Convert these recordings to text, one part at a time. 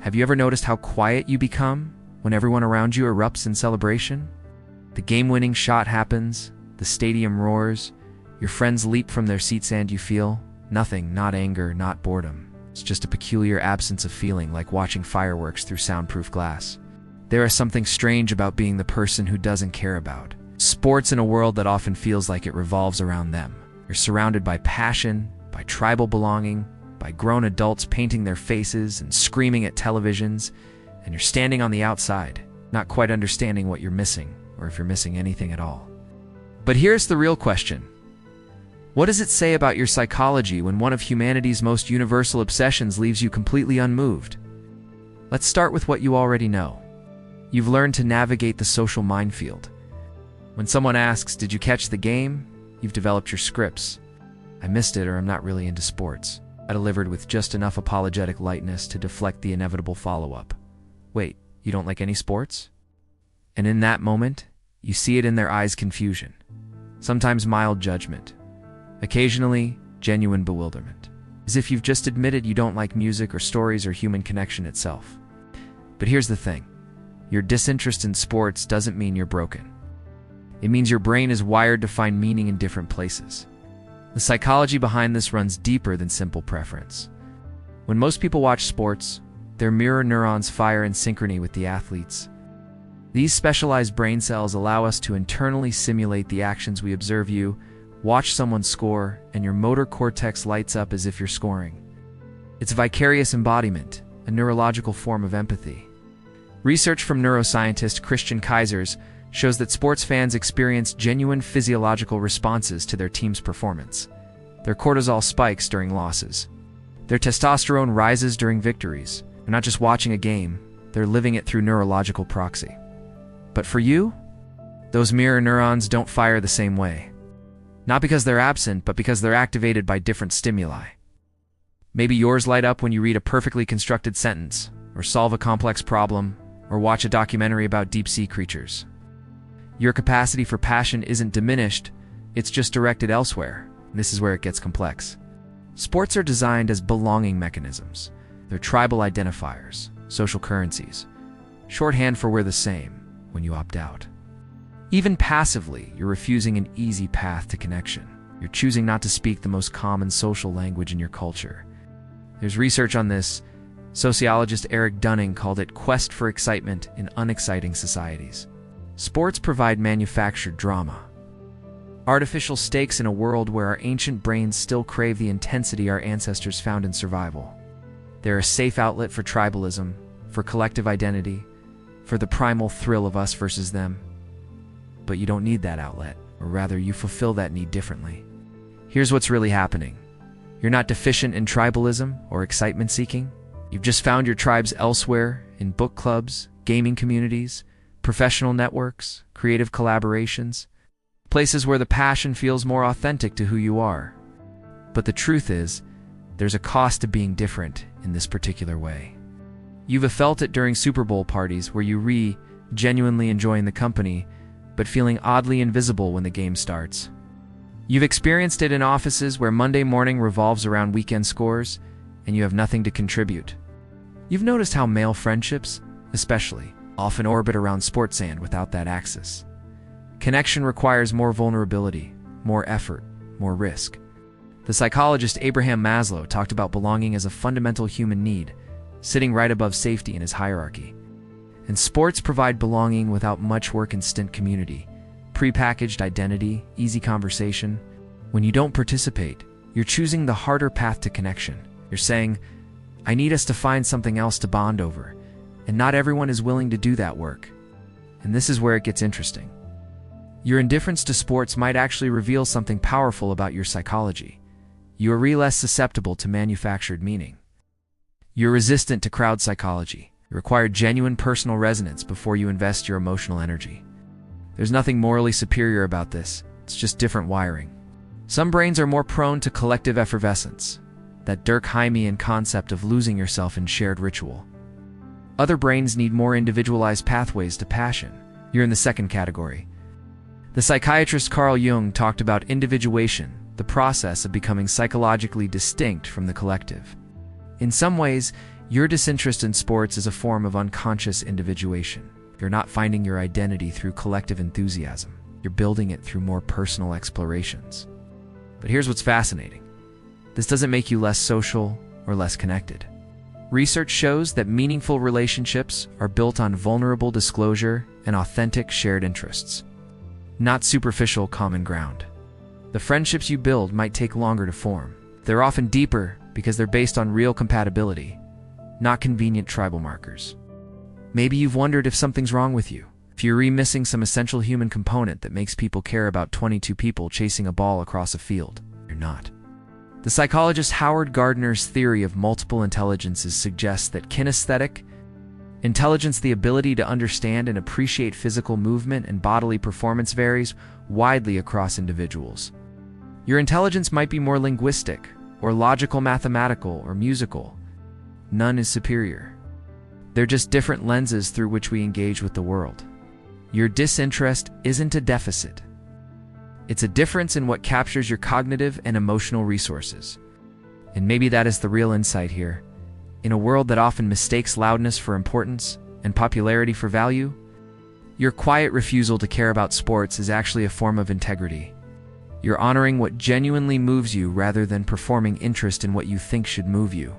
Have you ever noticed how quiet you become when everyone around you erupts in celebration? The game-winning shot happens, the stadium roars, your friends leap from their seats and you feel nothing, not anger, not boredom. It's just a peculiar absence of feeling, like watching fireworks through soundproof glass. There is something strange about being the person who doesn't care about sports in a world that often feels like it revolves around them. You're surrounded by passion, by tribal belonging, by grown adults painting their faces and screaming at televisions, and you're standing on the outside, not quite understanding what you're missing, or if you're missing anything at all. But here's the real question. What does it say about your psychology when one of humanity's most universal obsessions leaves you completely unmoved? Let's start with what you already know. You've learned to navigate the social minefield. When someone asks, "Did you catch the game?" you've developed your scripts. "I missed it," or "I'm not really into sports." I delivered with just enough apologetic lightness to deflect the inevitable follow-up. "Wait, you don't like any sports?" And in that moment, you see it in their eyes: confusion, sometimes mild judgment, occasionally genuine bewilderment, as if you've just admitted you don't like music or stories or human connection itself. But here's the thing. Your disinterest in sports doesn't mean you're broken. It means your brain is wired to find meaning in different places. The psychology behind this runs deeper than simple preference. When most people watch sports, their mirror neurons fire in synchrony with the athletes. These specialized brain cells allow us to internally simulate the actions we observe. You watch someone score, and your motor cortex lights up as if you're scoring. It's vicarious embodiment, a neurological form of empathy. Research from neuroscientist Christian Kaisers shows that sports fans experience genuine physiological responses to their team's performance. Their cortisol spikes during losses. Their testosterone rises during victories. They're not just watching a game, they're living it through neurological proxy. But for you, those mirror neurons don't fire the same way. Not because they're absent, but because they're activated by different stimuli. Maybe yours light up when you read a perfectly constructed sentence, or solve a complex problem, or watch a documentary about deep-sea creatures. Your capacity for passion isn't diminished, it's just directed elsewhere. This is where it gets complex. Sports are designed as belonging mechanisms. They're tribal identifiers, social currencies, shorthand for "we're the same" when you opt out. Even passively, you're refusing an easy path to connection. You're choosing not to speak the most common social language in your culture. There's research on this. Sociologist Eric Dunning called it "quest for excitement in unexciting societies." Sports provide manufactured drama. Artificial stakes in a world where our ancient brains still crave the intensity our ancestors found in survival. They're a safe outlet for tribalism, for collective identity, for the primal thrill of us versus them. But you don't need that outlet, or rather, you fulfill that need differently. Here's what's really happening. You're not deficient in tribalism or excitement seeking. You've just found your tribes elsewhere, in book clubs, gaming communities, professional networks, creative collaborations, places where the passion feels more authentic to who you are. But the truth is, there's a cost to being different in this particular way. You've felt it during Super Bowl parties where you genuinely enjoying the company, but feeling oddly invisible when the game starts. You've experienced it in offices where Monday morning revolves around weekend scores, and you have nothing to contribute. You've noticed how male friendships, especially, often orbit around sports sand without that axis. Connection requires more vulnerability, more effort, more risk. The psychologist Abraham Maslow talked about belonging as a fundamental human need, sitting right above safety in his hierarchy. And sports provide belonging without much work: instant community, prepackaged identity, easy conversation. When you don't participate, you're choosing the harder path to connection. You're saying, "I need us to find something else to bond over," and not everyone is willing to do that work. And this is where it gets interesting. Your indifference to sports might actually reveal something powerful about your psychology. You are less susceptible to manufactured meaning. You're resistant to crowd psychology. You require genuine personal resonance before you invest your emotional energy. There's nothing morally superior about this. It's just different wiring. Some brains are more prone to collective effervescence, that Durkheimian concept of losing yourself in shared ritual. Other brains need more individualized pathways to passion. You're in the second category. The psychiatrist Carl Jung talked about individuation, the process of becoming psychologically distinct from the collective. In some ways, Your disinterest in sports is a form of unconscious individuation. You're not finding your identity through collective enthusiasm. You're building it through more personal explorations. But here's what's fascinating. This doesn't make you less social or less connected. Research shows that meaningful relationships are built on vulnerable disclosure and authentic shared interests, not superficial common ground. The friendships you build might take longer to form. They're often deeper because they're based on real compatibility, not convenient tribal markers. Maybe you've wondered if something's wrong with you, if you're missing some essential human component that makes people care about 22 people chasing a ball across a field. You're not. The psychologist Howard Gardner's theory of multiple intelligences suggests that kinesthetic intelligence, the ability to understand and appreciate physical movement and bodily performance, varies widely across individuals. Your intelligence might be more linguistic, or logical, mathematical, or musical. None is superior. They're just different lenses through which we engage with the world. Your disinterest isn't a deficit. It's a difference in what captures your cognitive and emotional resources. And maybe that is the real insight here. In a world that often mistakes loudness for importance and popularity for value, your quiet refusal to care about sports is actually a form of integrity. You're honoring what genuinely moves you rather than performing interest in what you think should move you.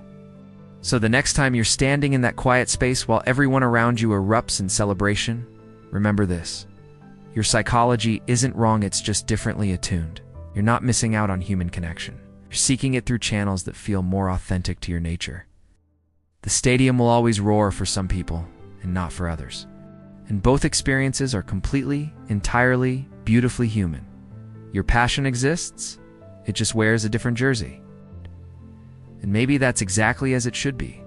So the next time you're standing in that quiet space while everyone around you erupts in celebration, remember this. Your psychology isn't wrong, it's just differently attuned. You're not missing out on human connection. You're seeking it through channels that feel more authentic to your nature. The stadium will always roar for some people and not for others. And both experiences are completely, entirely, beautifully human. Your passion exists, it just wears a different jersey. And maybe that's exactly as it should be.